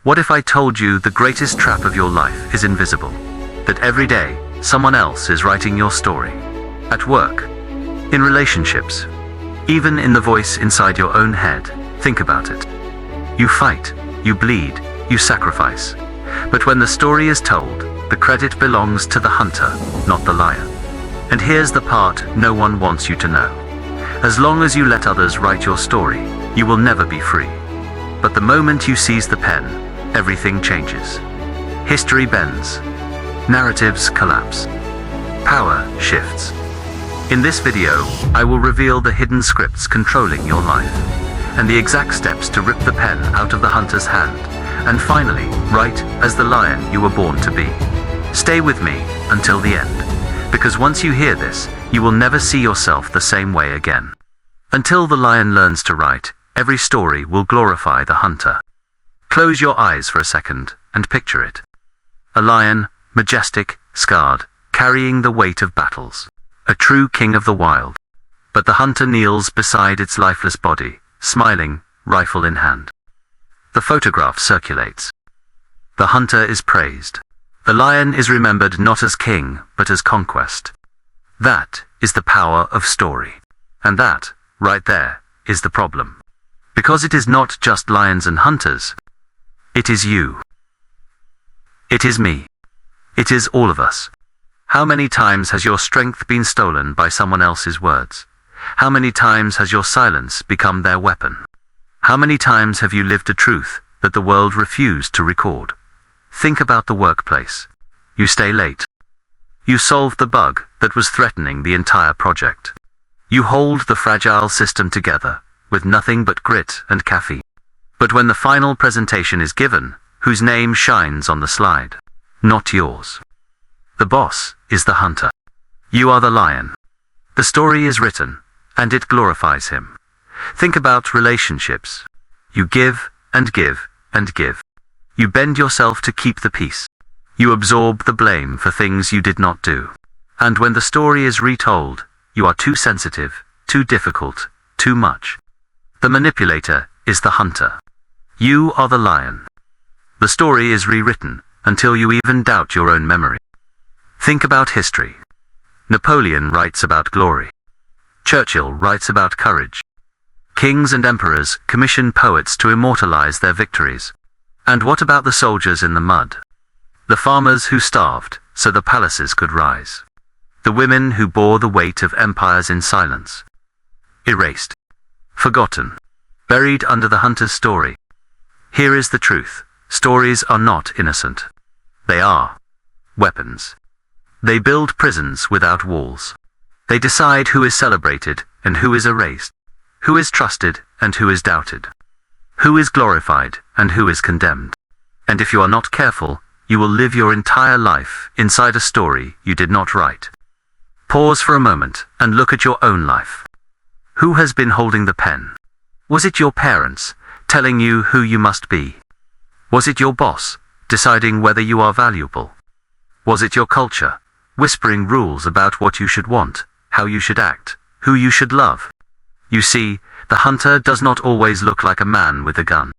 What if I told you the greatest trap of your life is invisible? That every day, someone else is writing your story. At work, in relationships, even in the voice inside your own head. Think about it. You fight, you bleed, you sacrifice. But when the story is told, the credit belongs to the hunter, not the lion. And here's the part no one wants you to know. As long as you let others write your story, you will never be free. But the moment you seize the pen, everything changes. History bends. Narratives collapse. Power shifts. In this video, I will reveal the hidden scripts controlling your life, and the exact steps to rip the pen out of the hunter's hand, and finally, write as the lion you were born to be. Stay with me until the end, because once you hear this, you will never see yourself the same way again. Until the lion learns to write, every story will glorify the hunter. Close your eyes for a second and picture it. A lion, majestic, scarred, carrying the weight of battles. A true king of the wild. But the hunter kneels beside its lifeless body, smiling, rifle in hand. The photograph circulates. The hunter is praised. The lion is remembered not as king, but as conquest. That is the power of story. And that, right there, is the problem. Because it is not just lions and hunters. It is you. It is me. It is all of us. How many times has your strength been stolen by someone else's words? How many times has your silence become their weapon? How many times have you lived a truth that the world refused to record? Think about the workplace. You stay late. You solve the bug that was threatening the entire project. You hold the fragile system together with nothing but grit and caffeine. But when the final presentation is given, whose name shines on the slide? Not yours. The boss is the hunter. You are the lion. The story is written, and it glorifies him. Think about relationships. You give and give and give. You bend yourself to keep the peace. You absorb the blame for things you did not do. And when the story is retold, you are too sensitive, too difficult, too much. The manipulator is the hunter. You are the lion. The story is rewritten until you even doubt your own memory. Think about history. Napoleon writes about glory. Churchill writes about courage. Kings and emperors commission poets to immortalize their victories. And what about the soldiers in the mud? The farmers who starved so the palaces could rise. The women who bore the weight of empires in silence. Erased. Forgotten. Buried under the hunter's story. Here is the truth. Stories are not innocent. They are weapons. They build prisons without walls. They decide who is celebrated and who is erased, who is trusted and who is doubted, who is glorified and who is condemned. And if you are not careful, you will live your entire life inside a story you did not write. Pause for a moment and look at your own life. Who has been holding the pen? Was it your parents telling you who you must be? Was it your boss deciding whether you are valuable? Was it your culture whispering rules about what you should want, how you should act, who you should love? You see, the hunter does not always look like a man with a gun.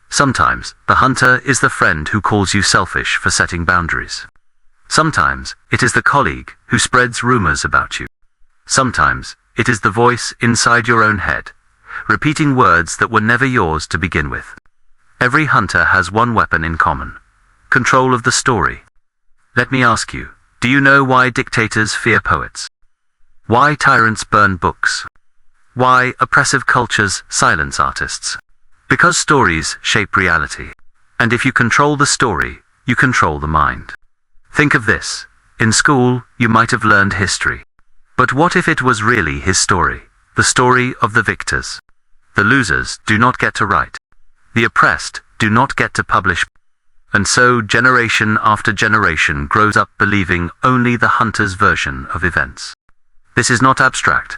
Sometimes, the hunter is the friend who calls you selfish for setting boundaries. Sometimes, it is the colleague who spreads rumors about you. Sometimes, it is the voice inside your own head, repeating words that were never yours to begin with. Every hunter has one weapon in common: control of the story. Let me ask you, do you know why dictators fear poets? Why tyrants burn books? Why oppressive cultures silence artists? Because stories shape reality. And if you control the story, you control the mind. Think of this. In school, you might have learned history. But what if it was really his story? The story of the victors. The losers do not get to write. The oppressed do not get to publish. And so generation after generation grows up believing only the hunter's version of events. This is not abstract.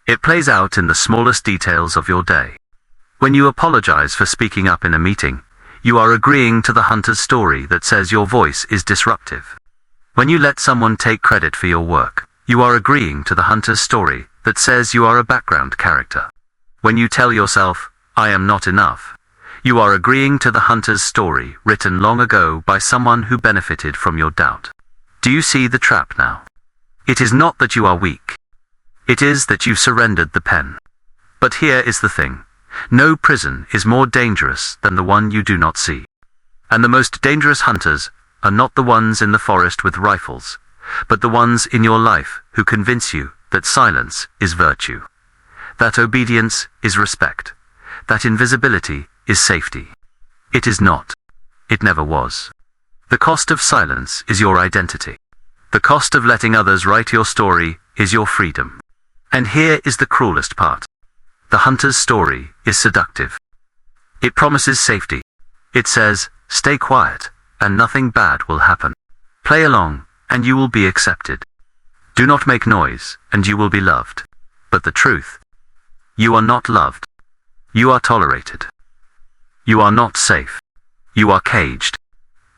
It plays out in the smallest details of your day. When you apologize for speaking up in a meeting, you are agreeing to the hunter's story that says your voice is disruptive. When you let someone take credit for your work, you are agreeing to the hunter's story that says you are a background character. When you tell yourself, "I am not enough," You are agreeing to the hunter's story written long ago by someone who benefited from your doubt. Do you see the trap now? It is not that you are weak. It is that you surrendered the pen. But here is the thing. No prison is more dangerous than the one you do not see. And the most dangerous hunters are not the ones in the forest with rifles, but the ones in your life who convince you that silence is virtue, that obedience is respect, that invisibility is safety. It is not. It never was. The cost of silence is your identity. The cost of letting others write your story is your freedom. And here is the cruelest part. The hunter's story is seductive. It promises safety. It says, stay quiet, and nothing bad will happen. Play along, and you will be accepted. Do not make noise, and you will be loved. But the truth, you are not loved. You are tolerated. You are not safe. You are caged.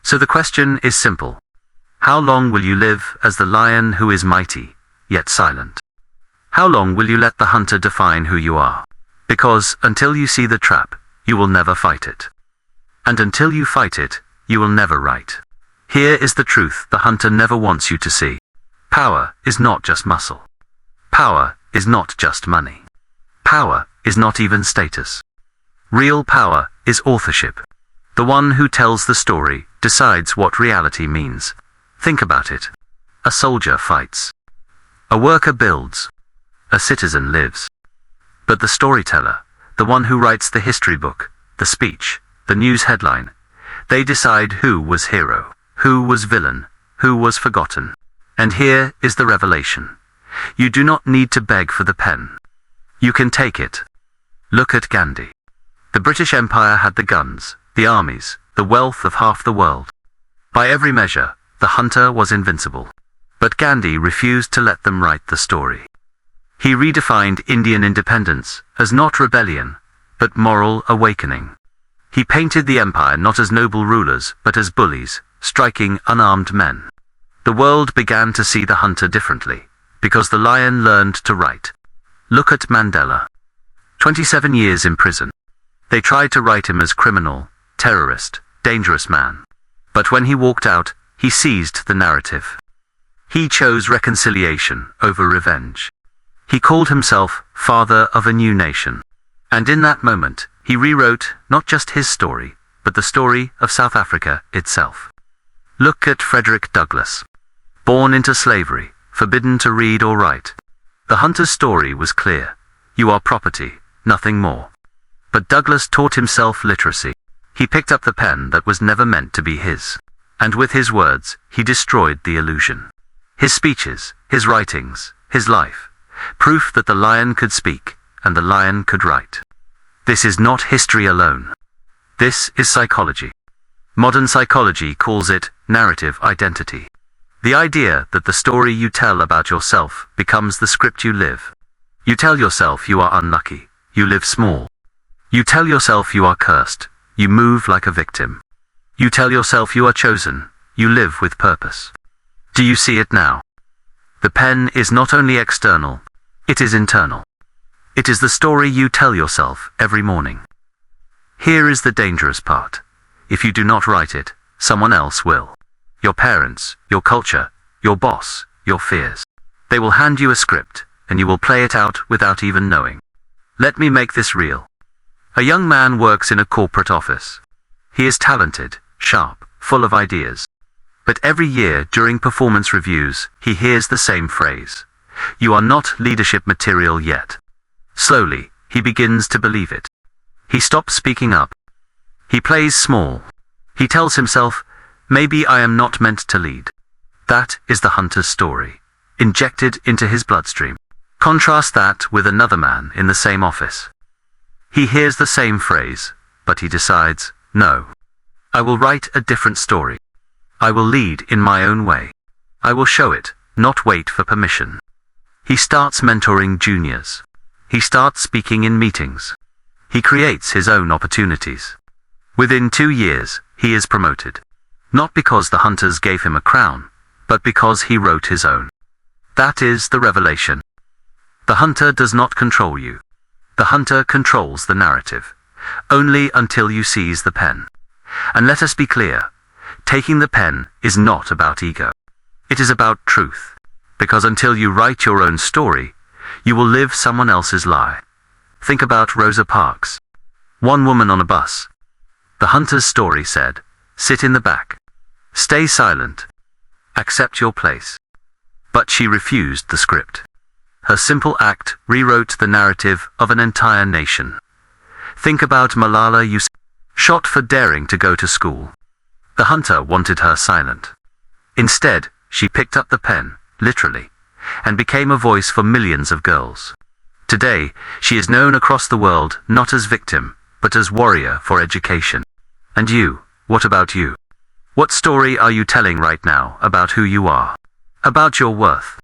So the question is simple. How long will you live as the lion who is mighty, yet silent? How long will you let the hunter define who you are? Because until you see the trap, you will never fight it. And until you fight it, you will never write. Here is the truth the hunter never wants you to see. Power is not just muscle. Power is not just money. Power is not even status. Real power is authorship. The one who tells the story decides what reality means. Think about it. A soldier fights. A worker builds. A citizen lives. But the storyteller, the one who writes the history book, the speech, the news headline, they decide who was hero, who was villain, who was forgotten. And here is the revelation. You do not need to beg for the pen. You can take it. Look at Gandhi. The British Empire had the guns, the armies, the wealth of half the world. By every measure, the hunter was invincible. But Gandhi refused to let them write the story. He redefined Indian independence as not rebellion, but moral awakening. He painted the empire not as noble rulers, but as bullies, striking unarmed men. The world began to see the hunter differently, because the lion learned to write. Look at Mandela. 27 years in prison. They tried to write him as criminal, terrorist, dangerous man. But when he walked out, he seized the narrative. He chose reconciliation over revenge. He called himself father of a new nation. And in that moment, he rewrote not just his story, but the story of South Africa itself. Look at Frederick Douglass. Born into slavery, forbidden to read or write. The hunter's story was clear. You are property, nothing more. But Douglass taught himself literacy. He picked up the pen that was never meant to be his. And with his words, he destroyed the illusion. His speeches, his writings, his life, proof that the lion could speak and the lion could write. This is not history alone. This is psychology. Modern psychology calls it narrative identity. The idea that the story you tell about yourself becomes the script you live. You tell yourself you are unlucky. You live small. You tell yourself you are cursed. You move like a victim. You tell yourself you are chosen. You live with purpose. Do you see it now? The pen is not only external, it is internal. It is the story you tell yourself every morning. Here is the dangerous part. If you do not write it, someone else will. Your parents, your culture, your boss, your fears. They will hand you a script, and you will play it out without even knowing. Let me make this real. A young man works in a corporate office. He is talented, sharp, full of ideas. But every year during performance reviews, he hears the same phrase. You are not leadership material yet. Slowly, he begins to believe it. He stops speaking up. He plays small. He tells himself, maybe I am not meant to lead. That is the hunter's story, injected into his bloodstream. Contrast that with another man in the same office. He hears the same phrase, but he decides, no. I will write a different story. I will lead in my own way. I will show it, not wait for permission. He starts mentoring juniors. He starts speaking in meetings. He creates his own opportunities. Within 2 years, he is promoted. Not because the hunters gave him a crown, but because he wrote his own. That is the revelation. The hunter does not control you. The hunter controls the narrative, only until you seize the pen. And let us be clear, taking the pen is not about ego. It is about truth, because until you write your own story, you will live someone else's lie. Think about Rosa Parks. One woman on a bus. The hunter's story said, "Sit in the back. Stay silent. Accept your place." But she refused the script. Her simple act rewrote the narrative of an entire nation. Think about Malala Yousafzai, shot for daring to go to school. The hunter wanted her silent. Instead, she picked up the pen, literally, and became a voice for millions of girls. Today, she is known across the world not as victim, but as warrior for education. And you, what about you? What story are you telling right now about who you are? About your worth?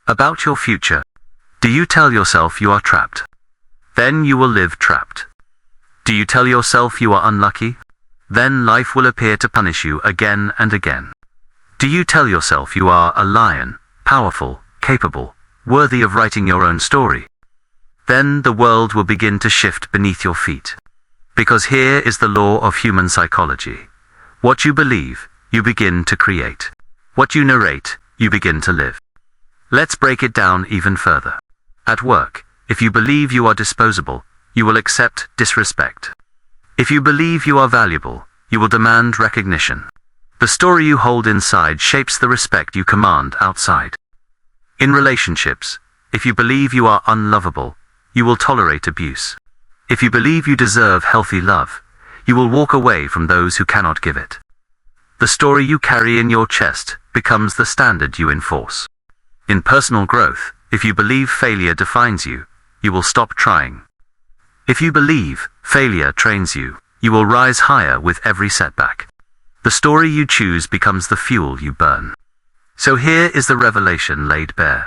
About your future? Do you tell yourself you are trapped? Then you will live trapped. Do you tell yourself you are unlucky? Then life will appear to punish you again and again. Do you tell yourself you are a lion, powerful, capable, worthy of writing your own story? Then the world will begin to shift beneath your feet. Because here is the law of human psychology. What you believe, you begin to create. What you narrate, you begin to live. Let's break it down even further. At work, if you believe you are disposable, you will accept disrespect. If you believe you are valuable, you will demand recognition. The story you hold inside shapes the respect you command outside. In relationships, if you believe you are unlovable, you will tolerate abuse. If you believe you deserve healthy love, you will walk away from those who cannot give it. The story you carry in your chest becomes the standard you enforce. In personal growth, if you believe failure defines you, you will stop trying. If you believe failure trains you, you will rise higher with every setback. The story you choose becomes the fuel you burn. So here is the revelation laid bare.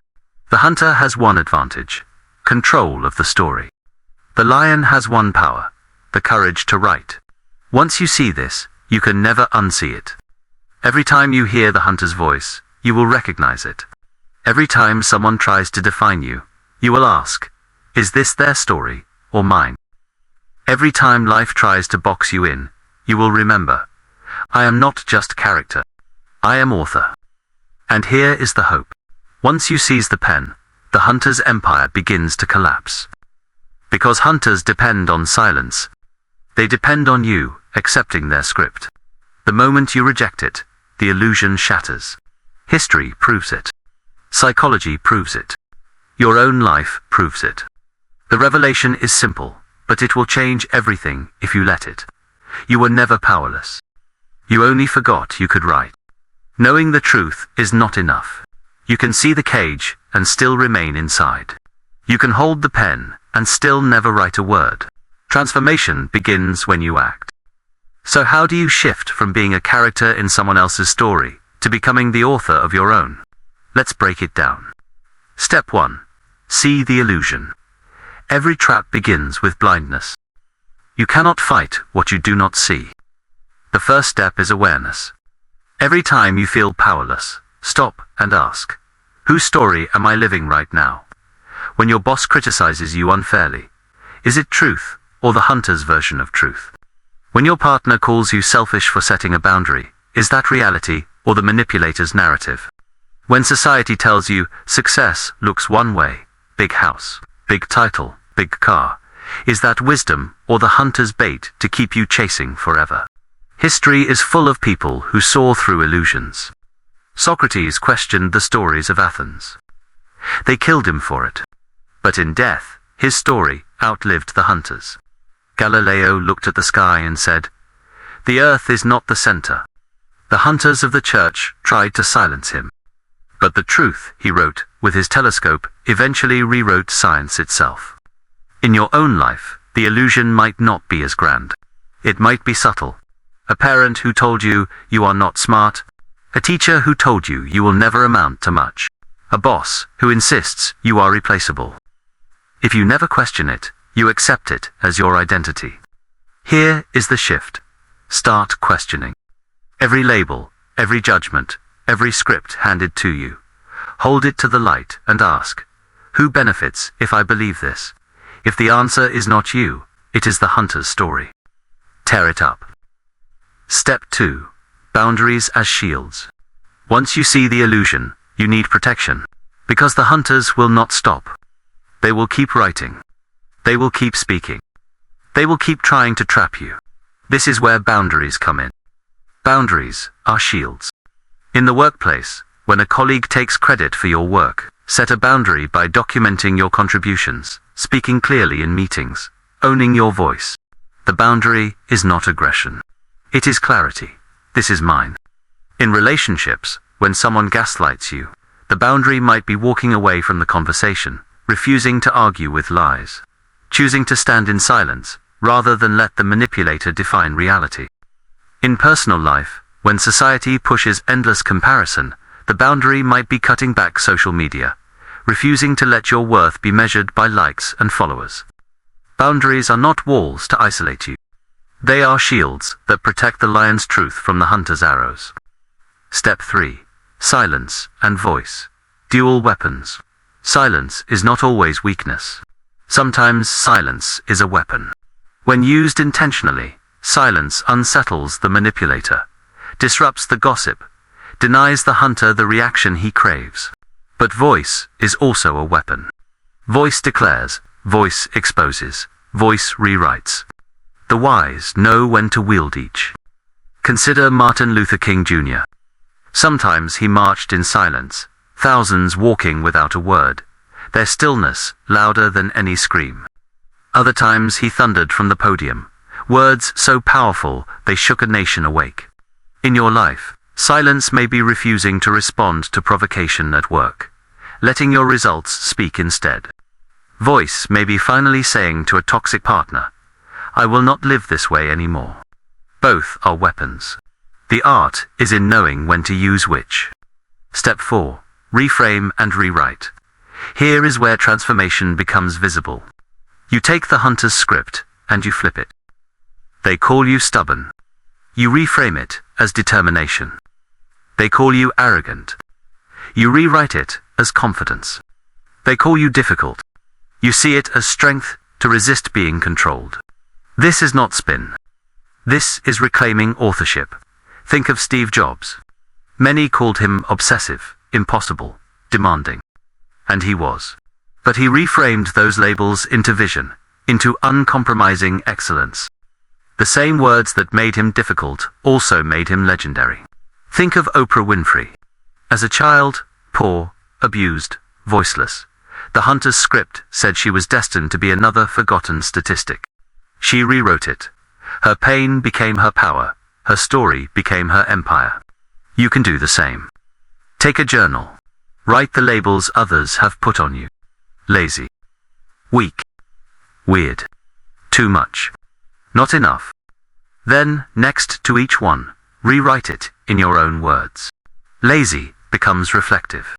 The hunter has one advantage: control of the story. The lion has one power: the courage to write. Once you see this, you can never unsee it. Every time you hear the hunter's voice, you will recognize it. Every time someone tries to define you, you will ask, is this their story or mine? Every time life tries to box you in, you will remember, I am not just character. I am author. And here is the hope. Once you seize the pen, the hunter's empire begins to collapse. Because hunters depend on silence. They depend on you accepting their script. The moment you reject it, the illusion shatters. History proves it. Psychology proves it. Your own life proves it. The revelation is simple, but it will change everything if you let it. You were never powerless. You only forgot you could write. Knowing the truth is not enough. You can see the cage and still remain inside. You can hold the pen and still never write a word. Transformation begins when you act. So how do you shift from being a character in someone else's story to becoming the author of your own? Let's break it down. Step 1. See the illusion. Every trap begins with blindness. You cannot fight what you do not see. The first step is awareness. Every time you feel powerless, stop and ask, whose story am I living right now? When your boss criticizes you unfairly, is it truth or the hunter's version of truth? When your partner calls you selfish for setting a boundary, is that reality or the manipulator's narrative? When society tells you success looks one way, big house, big title, big car, is that wisdom or the hunter's bait to keep you chasing forever? History is full of people who saw through illusions. Socrates questioned the stories of Athens. They killed him for it. But in death, his story outlived the hunter's. Galileo looked at the sky and said, "The earth is not the center." The hunters of the church tried to silence him. But the truth, he wrote, with his telescope, eventually rewrote science itself. In your own life, the illusion might not be as grand. It might be subtle. A parent who told you you are not smart. A teacher who told you you will never amount to much. A boss who insists you are replaceable. If you never question it, you accept it as your identity. Here is the shift. Start questioning. Every label, every judgment, every script handed to you. Hold it to the light and ask, who benefits if I believe this? If the answer is not you, it is the hunter's story. Tear it up. Step 2. Boundaries as shields. Once you see the illusion, you need protection. Because the hunters will not stop. They will keep writing. They will keep speaking. They will keep trying to trap you. This is where boundaries come in. Boundaries are shields. In the workplace, when a colleague takes credit for your work, set a boundary by documenting your contributions, speaking clearly in meetings, owning your voice. The boundary is not aggression. It is clarity. This is mine. In relationships, when someone gaslights you, the boundary might be walking away from the conversation, refusing to argue with lies, choosing to stand in silence, rather than let the manipulator define reality. In personal life, when society pushes endless comparison, the boundary might be cutting back social media, refusing to let your worth be measured by likes and followers. Boundaries are not walls to isolate you. They are shields that protect the lion's truth from the hunter's arrows. Step 3. Silence and voice. Dual weapons. Silence is not always weakness. Sometimes silence is a weapon. When used intentionally, silence unsettles the manipulator, disrupts the gossip, denies the hunter the reaction he craves. But voice is also a weapon. Voice declares, voice exposes, voice rewrites. The wise know when to wield each. Consider Martin Luther King Jr. Sometimes he marched in silence, thousands walking without a word, their stillness louder than any scream. Other times he thundered from the podium, words so powerful they shook a nation awake. In your life, silence may be refusing to respond to provocation at work, letting your results speak instead. Voice may be finally saying to a toxic partner, I will not live this way anymore. Both are weapons. The art is in knowing when to use which. Step 4. Reframe and rewrite. Here is where transformation becomes visible. You take the hunter's script and you flip it. They call you stubborn. You reframe it as determination. They call you arrogant. You rewrite it as confidence. They call you difficult. You see it as strength to resist being controlled. This is not spin. This is reclaiming authorship. Think of Steve Jobs. Many called him obsessive, impossible, demanding. And he was. But he reframed those labels into vision, into uncompromising excellence. The same words that made him difficult also made him legendary. Think of Oprah Winfrey. As a child, poor, abused, voiceless, the hunter's script said she was destined to be another forgotten statistic. She rewrote it. Her pain became her power. Her story became her empire. You can do the same. Take a journal. Write the labels others have put on you. Lazy. Weak. Weird. Too much. Not enough. Then, next to each one, rewrite it in your own words. Lazy becomes reflective.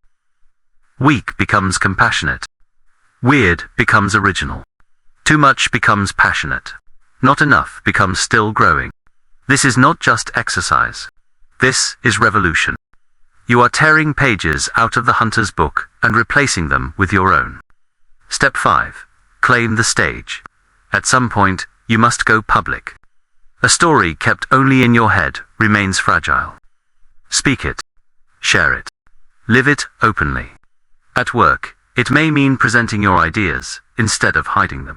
Weak becomes compassionate. Weird becomes original. Too much becomes passionate. Not enough becomes still growing. This is not just exercise. This is revolution. You are tearing pages out of the hunter's book and replacing them with your own. Step 5. Claim the stage. At some point, you must go public. A story kept only in your head remains fragile. Speak it. Share it. Live it openly. At work, it may mean presenting your ideas instead of hiding them.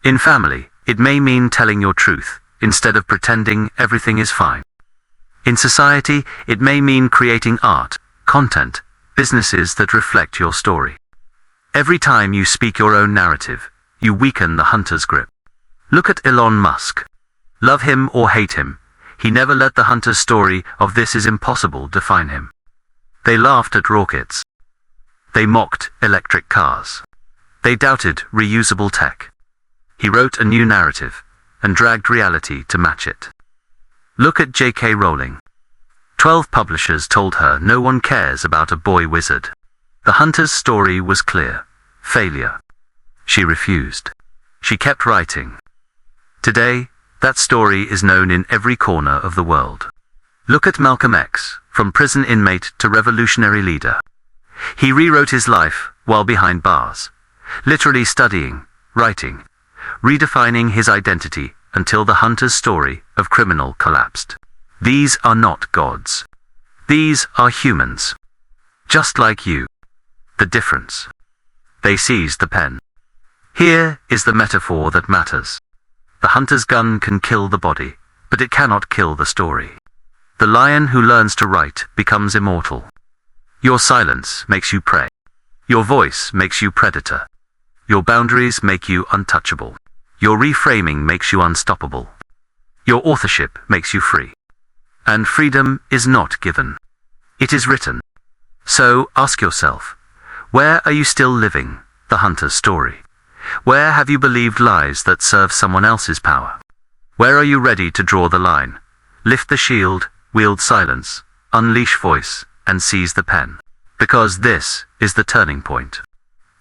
In family, it may mean telling your truth instead of pretending everything is fine. In society, it may mean creating art, content, businesses that reflect your story. Every time you speak your own narrative, you weaken the hunter's grip. Look at Elon Musk. Love him or hate him, he never let the hunter's story of this is impossible define him. They laughed at rockets. They mocked electric cars. They doubted reusable tech. He wrote a new narrative and dragged reality to match it. Look at J.K. Rowling. 12 publishers told her no one cares about a boy wizard. The hunter's story was clear. Failure. She refused. She kept writing. Today, that story is known in every corner of the world. Look at Malcolm X, from prison inmate to revolutionary leader. He rewrote his life while behind bars, literally studying, writing, redefining his identity until the hunter's story of criminal collapsed. These are not gods. These are humans. Just like you. The difference. They seized the pen. Here is the metaphor that matters. The hunter's gun can kill the body, but it cannot kill the story. The lion who learns to write becomes immortal. Your silence makes you prey. Your voice makes you predator. Your boundaries make you untouchable. Your reframing makes you unstoppable. Your authorship makes you free. And freedom is not given. It is written. So ask yourself, where are you still living the hunter's story? Where have you believed lies that serve someone else's power? Where are you ready to draw the line, lift the shield, wield silence, unleash voice, and seize the pen? Because this is the turning point.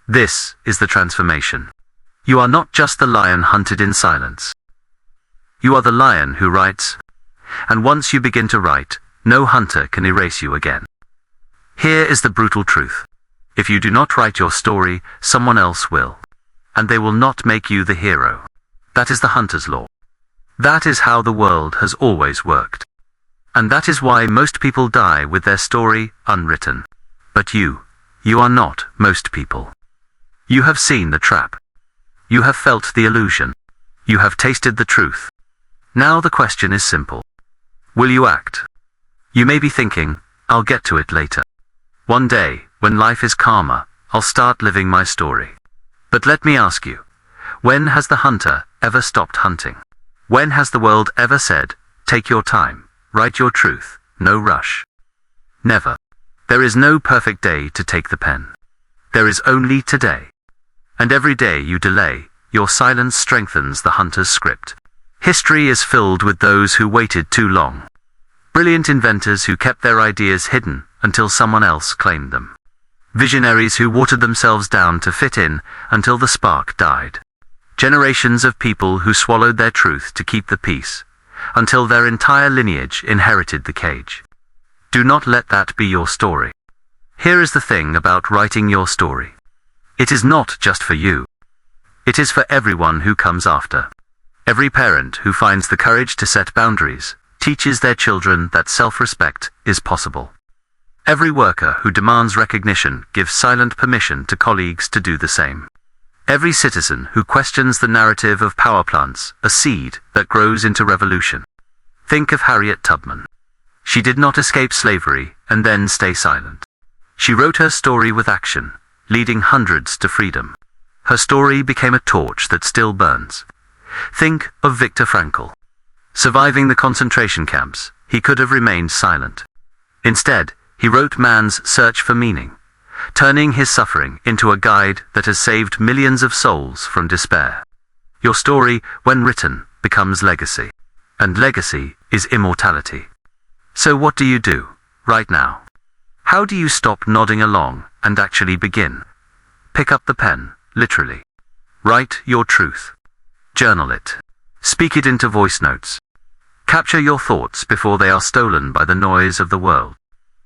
This is the transformation. You are not just the lion hunted in silence. You are the lion who writes. And once you begin to write, no hunter can erase you again. Here is the brutal truth. If you do not write your story, someone else will. And they will not make you the hero. That is the hunter's law. That is how the world has always worked. And that is why most people die with their story unwritten. But you are not most people. You have seen the trap. You have felt the illusion. You have tasted the truth. Now the question is simple. Will you act? You may be thinking, I'll get to it later. One day, when life is calmer, I'll start living my story. But let me ask you, when has the hunter ever stopped hunting? When has the world ever said, take your time, write your truth, no rush? Never. There is no perfect day to take the pen. There is only today. And every day you delay, your silence strengthens the hunter's script. History is filled with those who waited too long. Brilliant inventors who kept their ideas hidden until someone else claimed them. Visionaries who watered themselves down to fit in until the spark died. Generations of people who swallowed their truth to keep the peace, until their entire lineage inherited the cage. Do not let that be your story. Here is the thing about writing your story. It is not just for you. It is for everyone who comes after. Every parent who finds the courage to set boundaries teaches their children that self-respect is possible. Every worker who demands recognition gives silent permission to colleagues to do the same. Every citizen who questions the narrative of power plants a seed that grows into revolution. Think of Harriet Tubman. She did not escape slavery and then stay silent. She wrote her story with action, leading hundreds to freedom. Her story became a torch that still burns. Think of Viktor Frankl. Surviving the concentration camps, he could have remained silent. Instead, he wrote man's search for meaning, turning his suffering into a guide that has saved millions of souls from despair. Your story, when written, becomes legacy. And legacy is immortality. So what do you do, right now? How do you stop nodding along and actually begin? Pick up the pen, literally. Write your truth. Journal it. Speak it into voice notes. Capture your thoughts before they are stolen by the noise of the world.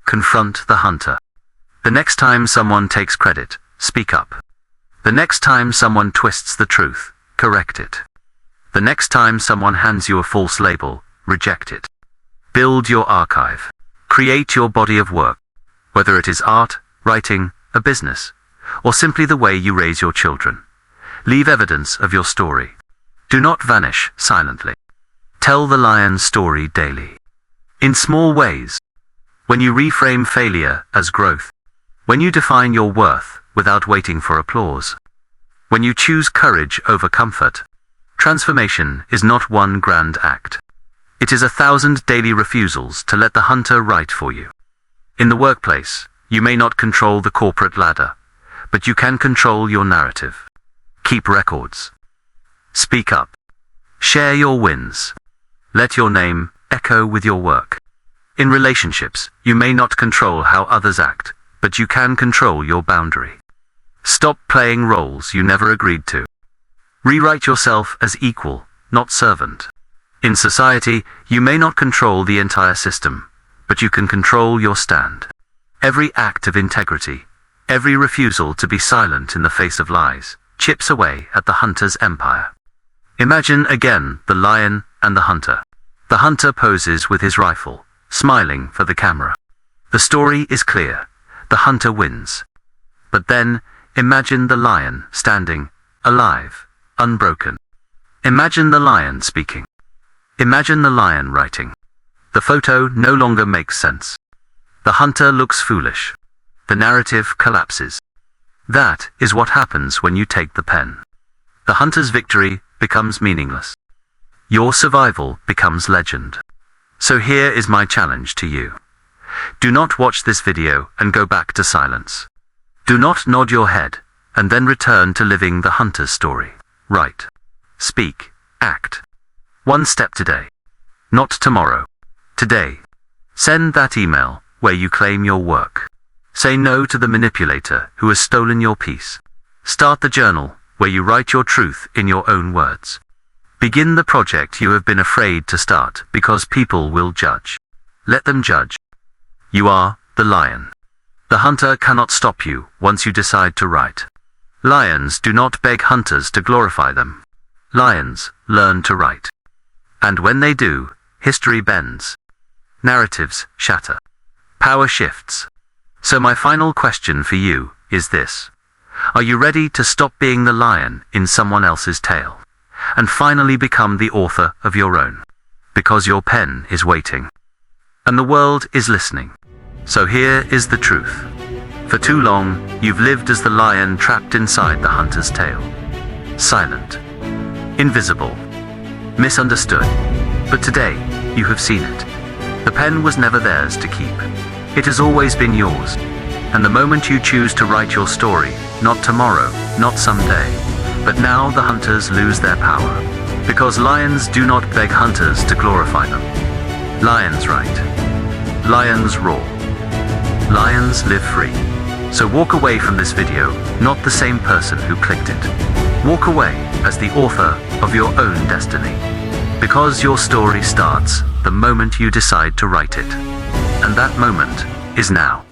Confront the hunter. The next time someone takes credit, speak up. The next time someone twists the truth, correct it. The next time someone hands you a false label, reject it. Build your archive. Create your body of work, whether it is art, writing, a business, or simply the way you raise your children. Leave evidence of your story. Do not vanish silently. Tell the lion's story daily. In small ways. When you reframe failure as growth. When you define your worth without waiting for applause. When you choose courage over comfort. Transformation is not one grand act. It is 1,000 daily refusals to let the hunter write for you. In the workplace, you may not control the corporate ladder, but you can control your narrative. Keep records. Speak up. Share your wins. Let your name echo with your work. In relationships, you may not control how others act, but you can control your boundary. Stop playing roles you never agreed to. Rewrite yourself as equal, not servant. In society, you may not control the entire system, but you can control your stand. Every act of integrity, every refusal to be silent in the face of lies, chips away at the hunter's empire. Imagine again the lion and the hunter. The hunter poses with his rifle, smiling for the camera. The story is clear. The hunter wins. But then, imagine the lion standing, alive, unbroken. Imagine the lion speaking. Imagine the lion writing. The photo no longer makes sense. The hunter looks foolish. The narrative collapses. That is what happens when you take the pen. The hunter's victory becomes meaningless. Your survival becomes legend. So here is my challenge to you. Do not watch this video and go back to silence. Do not nod your head and then return to living the hunter's story. Write, speak, act. One step today. Not tomorrow. Today. Send that email where you claim your work. Say no to the manipulator who has stolen your peace. Start the journal where you write your truth in your own words. Begin the project you have been afraid to start because people will judge. Let them judge. You are the lion. The hunter cannot stop you once you decide to write. Lions do not beg hunters to glorify them. Lions learn to write. And when they do, history bends. Narratives shatter. Power shifts. So my final question for you is this. Are you ready to stop being the lion in someone else's tale and finally become the author of your own? Because your pen is waiting. And the world is listening. So here is the truth. For too long, you've lived as the lion trapped inside the hunter's tail. Silent. Invisible. Misunderstood. But today, you have seen it. The pen was never theirs to keep. It has always been yours. And the moment you choose to write your story, not tomorrow, not someday, but now the hunters lose their power. Because lions do not beg hunters to glorify them. Lions write. Lions roar. Lions live free. So walk away from this video, not the same person who clicked it. Walk away as the author of your own destiny. Because your story starts the moment you decide to write it. And that moment is now.